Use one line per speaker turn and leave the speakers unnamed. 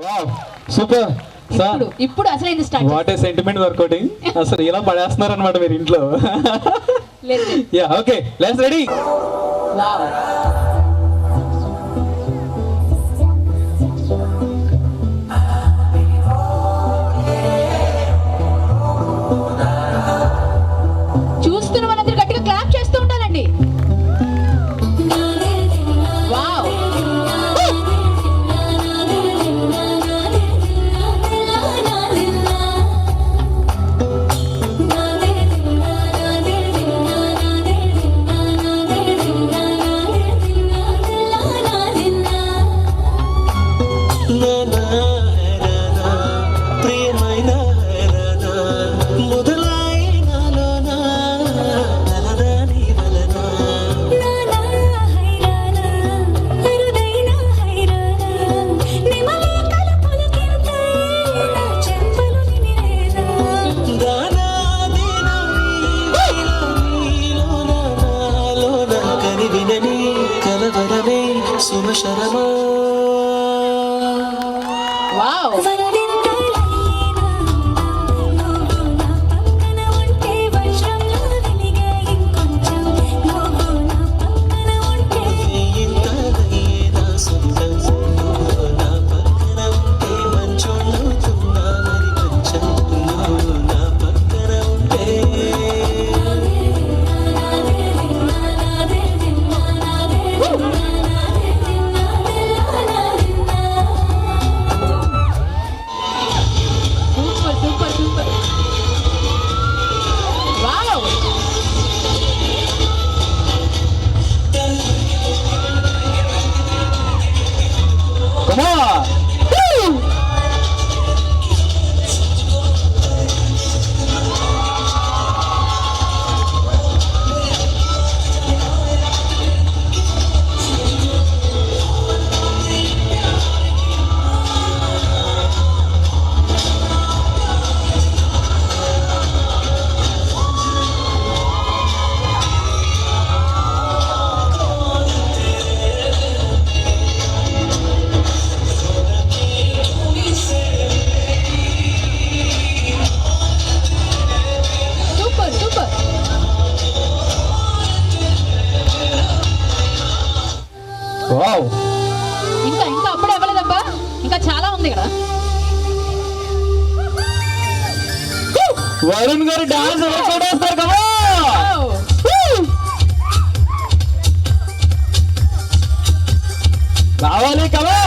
Wow super sir.
ఇప్పుడు అసలు start
what a sentiment వర్కౌటింగ్. అసలు ఇలా పడేస్తున్నారు అనమాట మీరు ఇంట్లో. Yeah okay let's ready.
Wow చూస్తున్న వాళ్ళందరూ గట్టిగా క్లాప్ చేస్తూ ఉండాలండి. వావ్
సుమశరమా
వావ్
వావ్
ఇంకా ఇంకా అప్పుడే అవ్వలేదబ్బా, ఇంకా చాలా ఉంది ఇక్కడ.
వరుణ్ గారు డాన్స్ వేస్తారు కదా. రావాలి కదా.